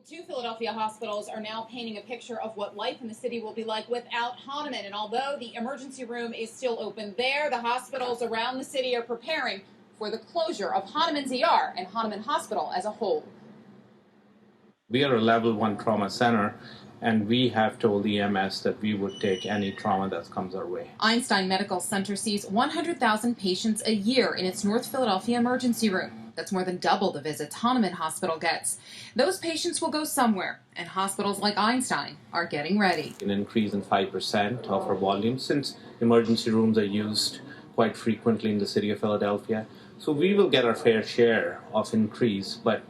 Two Philadelphia hospitals are now painting a picture of what life in the city will be like without Hahnemann. And although the emergency room is still open there, the hospitals around the city are preparing for the closure of Hahnemann's ER and Hahnemann Hospital as a whole. We are a level 1 trauma center, and we have told EMS that we would take any trauma that comes our way. Einstein Medical Center sees 100,000 patients a year in its North Philadelphia emergency room. That's more than double the visits Hahnemann Hospital gets. Those patients will go somewhere, and hospitals like Einstein are getting ready. An increase in 5% of our volume, since emergency rooms are used quite frequently in the city of Philadelphia. So we will get our fair share of increase, but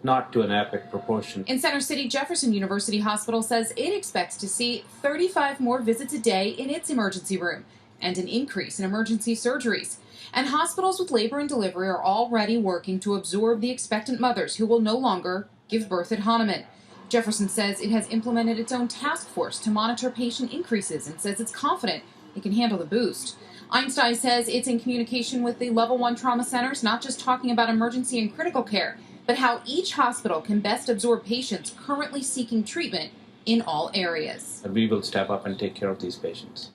not to an epic proportion. In Center City, Jefferson University Hospital says it expects to see 35 more visits a day in its emergency room and an increase in emergency surgeries. And hospitals with labor and delivery are already working to absorb the expectant mothers who will no longer give birth at Hahnemann. Jefferson says it has implemented its own task force to monitor patient increases and says it's confident it can handle the boost. Einstein says it's in communication with the level 1 trauma centers, not just talking about emergency and critical care, but how each hospital can best absorb patients currently seeking treatment in all areas. We will step up and take care of these patients.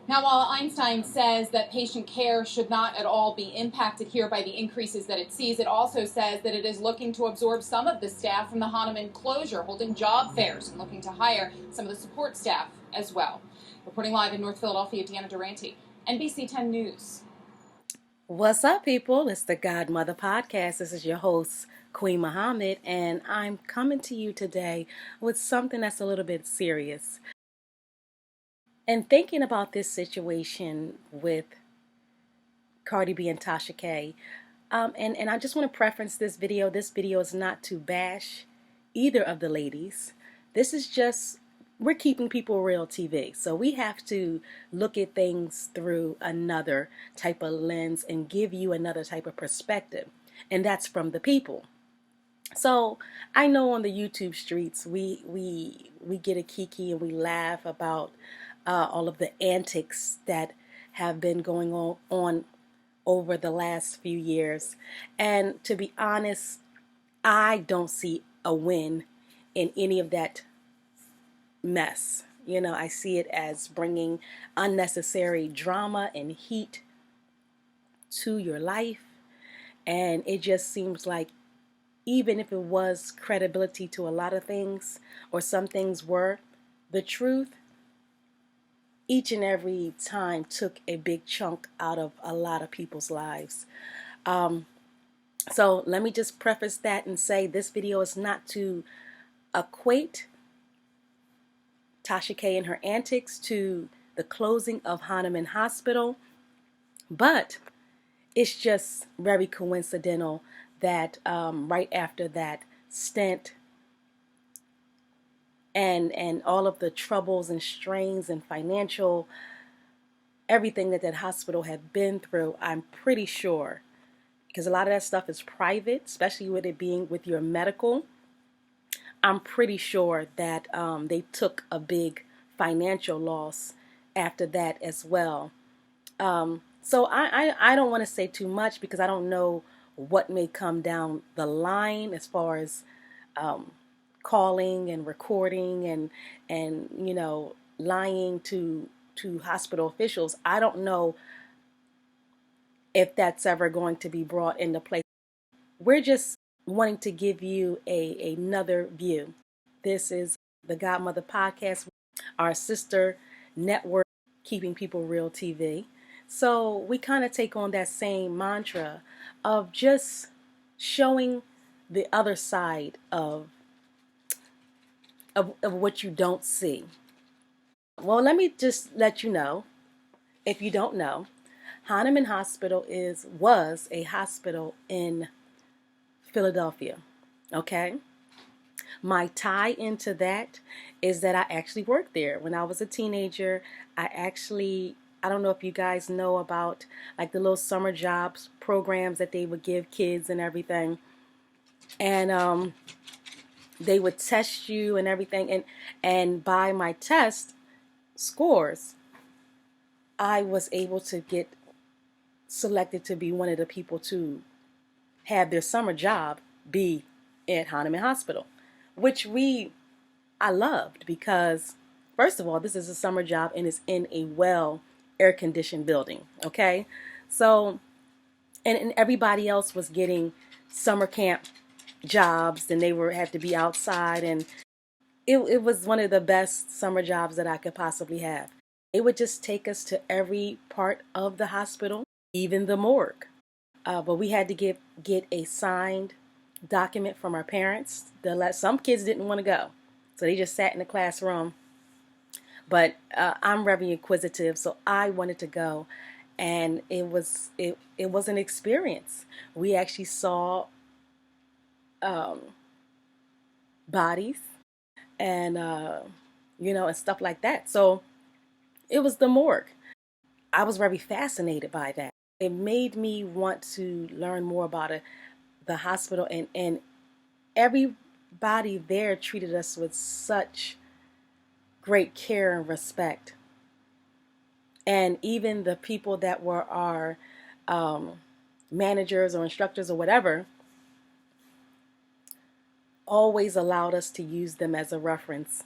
Now, while Einstein says that patient care should not at all be impacted here by the increases that it sees, it also says that it is looking to absorb some of the staff from the Hahnemann closure, holding job fairs and looking to hire some of the support staff as well. Reporting live in North Philadelphia, Deanna Durante, NBC 10 News. What's up, people? It's the Godmother Podcast. This is your host, Queen Muhammad, and I'm coming to you today with something that's a little bit serious. And thinking about this situation with Cardi B and Tasha K, and I just want to preference this video. This video is not to bash either of the ladies. This is just, we're keeping people real TV. So we have to look at things through another type of lens and give you another type of perspective. And that's from the people. So I know on the YouTube streets, we get a kiki and we laugh about all of the antics that have been going on over the last few years. And to be honest, I don't see a win in any of that mess. You know, I see it as bringing unnecessary drama and heat to your life. And it just seems like even if it was credibility to a lot of things, or some things were the truth, each and every time took a big chunk out of a lot of people's lives. So let me just preface that and say this video is not to equate Tasha K and her antics to the closing of Hahnemann Hospital, but it's just very coincidental that right after that stint and all of the troubles and strains and financial, everything that hospital had been through, I'm pretty sure, because a lot of that stuff is private, especially with it being with your medical, I'm pretty sure that they took a big financial loss after that as well. So I don't want to say too much because I don't know what may come down the line as far as calling and recording and you know, lying to hospital officials. I don't know if that's ever going to be brought into place. We're just wanting to give you another view. This is the Godmother Podcast, our sister network, Keeping People Real TV. So we kind of take on that same mantra of just showing the other side of what you don't see. Well, let me just let you know, if you don't know, Hahnemann Hospital was a hospital in Philadelphia, okay? My tie into that is that I actually worked there. When I was a teenager, I don't know if you guys know about like the little summer jobs programs that they would give kids and everything. And they would test you and everything. And by my test scores, I was able to get selected to be one of the people to have their summer job be at Hahnemann Hospital, which I loved because, first of all, this is a summer job and it's in a well air-conditioned building, okay? So, and everybody else was getting summer camp jobs and they had to be outside, and it was one of the best summer jobs that I could possibly have. They would just take us to every part of the hospital, even the morgue. But we had to get a signed document from our parents. Some kids didn't want to go, so they just sat in the classroom. But I'm very inquisitive, so I wanted to go, and it was an experience. We actually saw bodies and and stuff like that. So it was the morgue. I was very fascinated by that. It made me want to learn more about the hospital, and everybody there treated us with such great care and respect. And even the people that were our managers or instructors or whatever always allowed us to use them as a reference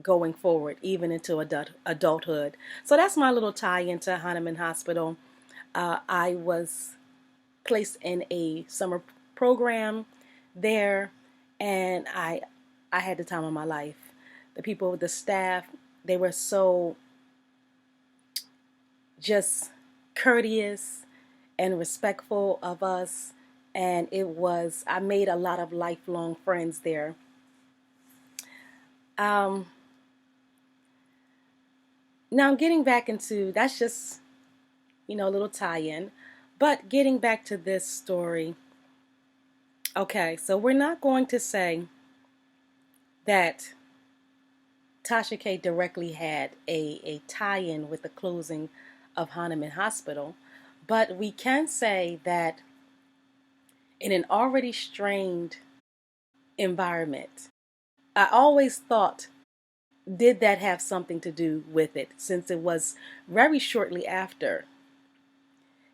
going forward, even into adulthood. So that's my little tie into Hahnemann Hospital. I was placed in a summer program there, and I had the time of my life. The people, the staff, they were so just courteous and respectful of us, and I made a lot of lifelong friends there. Now getting back into, that's just, a little tie-in, but getting back to this story. Okay, so we're not going to say that Tasha K directly had a tie-in with the closing of Hahnemann Hospital, but we can say that in an already strained environment, I always thought, did that have something to do with it, since it was very shortly after?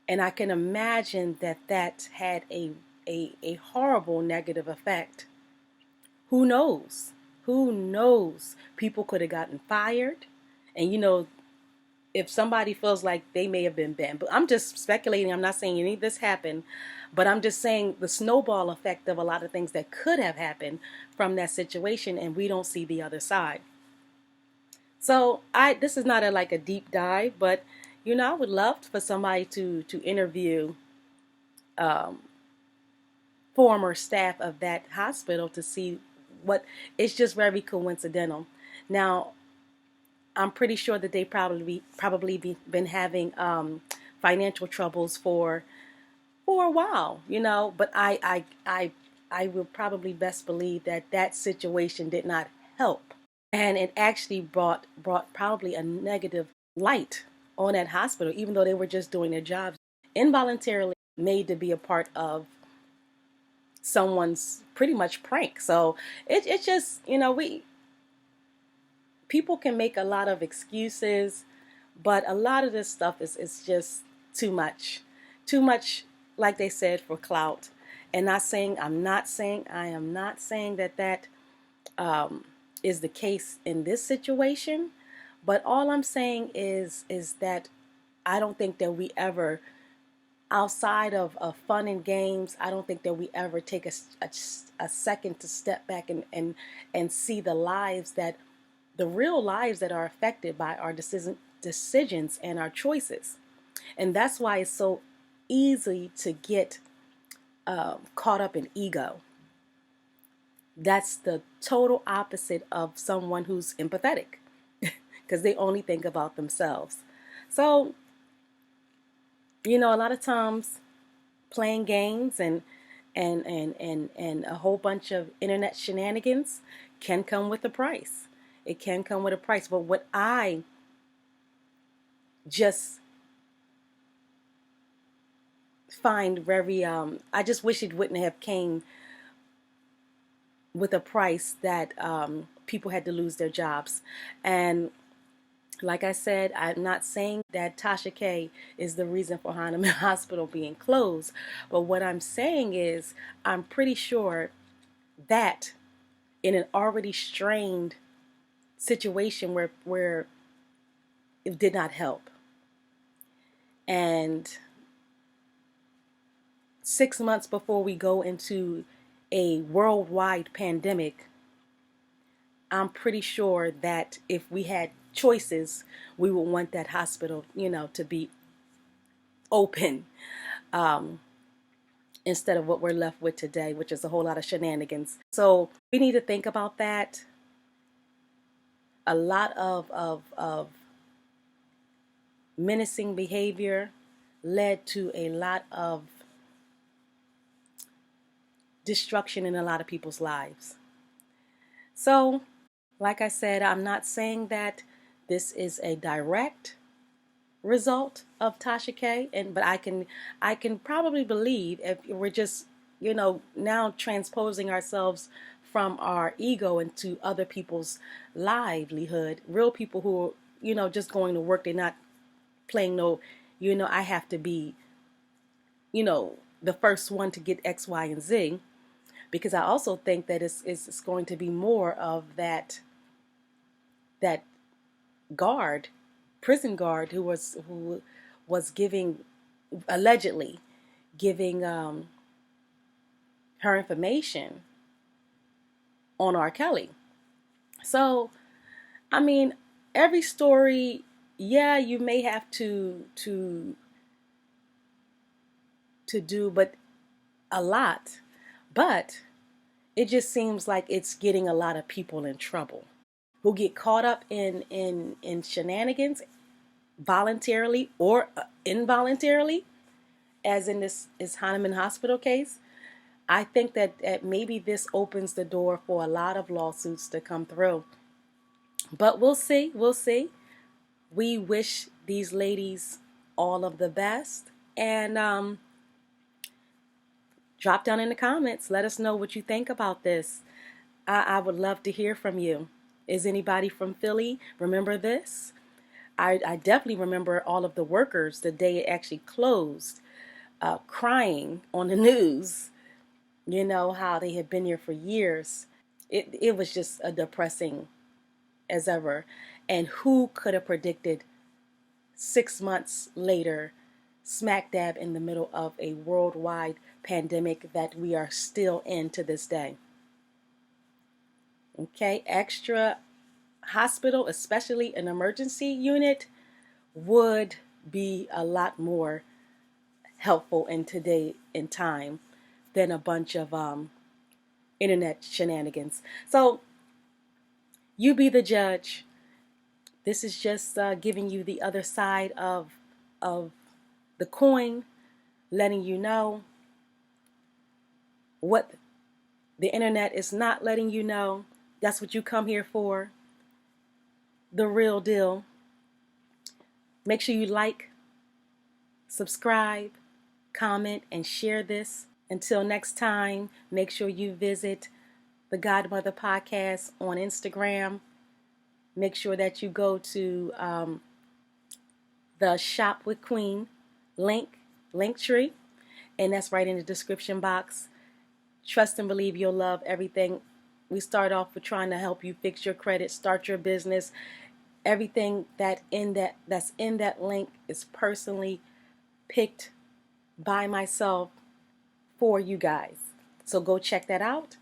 And I can imagine that had a horrible negative effect. Who knows? Who knows? People could have gotten fired. And if somebody feels like they may have been banned, but I'm just speculating, I'm not saying any of this happened, but I'm just saying the snowball effect of a lot of things that could have happened from that situation, and we don't see the other side. So this is not a deep dive, but I would love for somebody to interview former staff of that hospital to see what. It's just very coincidental. Now, I'm pretty sure that they probably been having financial troubles for a while, But I will probably best believe that situation did not help, and it actually brought probably a negative light on that hospital, even though they were just doing their jobs, involuntarily made to be a part of someone's pretty much prank. So it just people can make a lot of excuses, but a lot of this stuff is just too much. Too much, like they said, for clout. And I am not saying that is the case in this situation. But all I'm saying is that I don't think that we ever, outside of fun and games, I don't think that we ever take a second to step back and see the real lives that are affected by our decisions and our choices. And that's why it's so easy to get caught up in ego. That's the total opposite of someone who's empathetic, because they only think about themselves. So, a lot of times playing games and a whole bunch of internet shenanigans can come with a price. It can come with a price. But what I just find very, I just wish it wouldn't have came with a price that people had to lose their jobs. And like I said, I'm not saying that Tasha K is the reason for Hahnemann Hospital being closed. But what I'm saying is, I'm pretty sure that in an already strained situation where it did not help. And 6 months before we go into a worldwide pandemic, I'm pretty sure that if we had choices, we would want that hospital, to be open, instead of what we're left with today, which is a whole lot of shenanigans. So we need to think about that. A lot of menacing behavior led to a lot of destruction in a lot of people's lives. So, like I said, I'm not saying that this is a direct result of Tasha K, but I can probably believe, if we're just now transposing ourselves from our ego into other people's livelihood, real people who are just going to work. They're not playing no I have to be the first one to get X, Y, and Z, because I also think that it's going to be more of that prison guard who was allegedly giving her information on R. Kelly. So, I mean, every story, yeah, you may have to do, but a lot. But it just seems like it's getting a lot of people in trouble who get caught up in shenanigans, voluntarily or involuntarily, as in this Hahnemann Hospital case. I think that maybe this opens the door for a lot of lawsuits to come through. But we'll see. We wish these ladies all of the best. And drop down in the comments. Let us know what you think about this. I would love to hear from you. Is anybody from Philly? Remember this? I definitely remember all of the workers the day it actually closed, crying on the news. How they had been here for years. It was just a depressing as ever. And who could have predicted 6 months later, smack dab in the middle of a worldwide pandemic that we are still in to this day? Okay, extra hospital, especially an emergency unit, would be a lot more helpful in time than a bunch of internet shenanigans. So you be the judge. This is just giving you the other side of the coin, letting you know what the internet is not letting you know. That's what you come here for. The real deal. Make sure you like, subscribe, comment, and share this. Until next time, make sure you visit the Godmother Podcast on Instagram. Make sure that you go to the Shop with Queen link tree, and that's right in the description box. Trust and believe you'll love everything. We start off with trying to help you fix your credit, start your business. Everything that's in that link is personally picked by myself for you guys. So go check that out.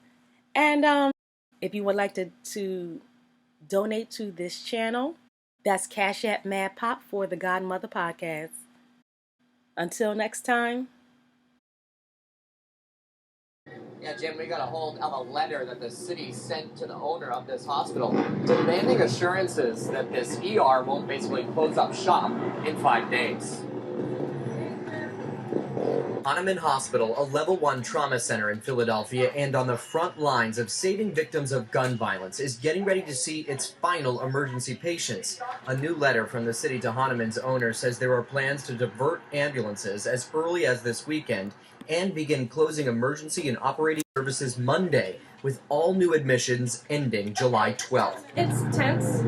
And if you would like to donate to this channel, that's Cash App maddpop for the Godmother Podcast. Until next time. Yeah, Jim, we got a hold of a letter that the city sent to the owner of this hospital demanding assurances that this ER won't basically close up shop in 5 days. Hahnemann Hospital, a level 1 trauma center in Philadelphia and on the front lines of saving victims of gun violence, is getting ready to see its final emergency patients. A new letter from the city to Hahnemann's owner says there are plans to divert ambulances as early as this weekend and begin closing emergency and operating services Monday. with all new admissions ending July 12th. It's tense.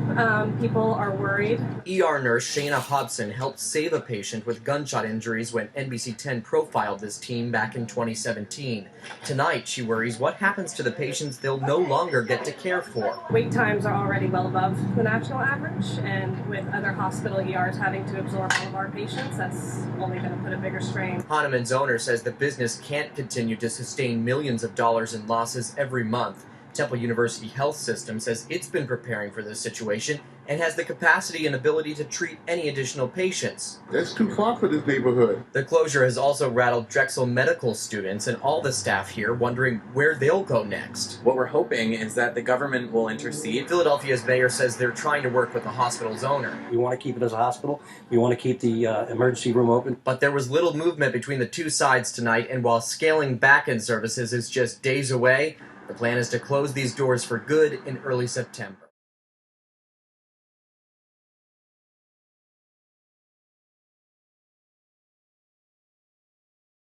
People are worried. ER nurse Shayna Hobson helped save a patient with gunshot injuries when NBC 10 profiled this team back in 2017. Tonight, she worries what happens to the patients they'll no longer get to care for. Wait times are already well above the national average, and with other hospital ERs having to absorb all of our patients, that's only going to put a bigger strain. Hahnemann's owner says the business can't continue to sustain millions of dollars in losses every month. Temple University Health System says it's been preparing for this situation and has the capacity and ability to treat any additional patients. That's too far for this neighborhood. The closure has also rattled Drexel medical students and all the staff here wondering where they'll go next. What we're hoping is that the government will intercede. Philadelphia's mayor says they're trying to work with the hospital's owner. We want to keep it as a hospital. We want to keep the emergency room open. But there was little movement between the two sides tonight, and while scaling back in services is just days away, the plan is to close these doors for good in early September.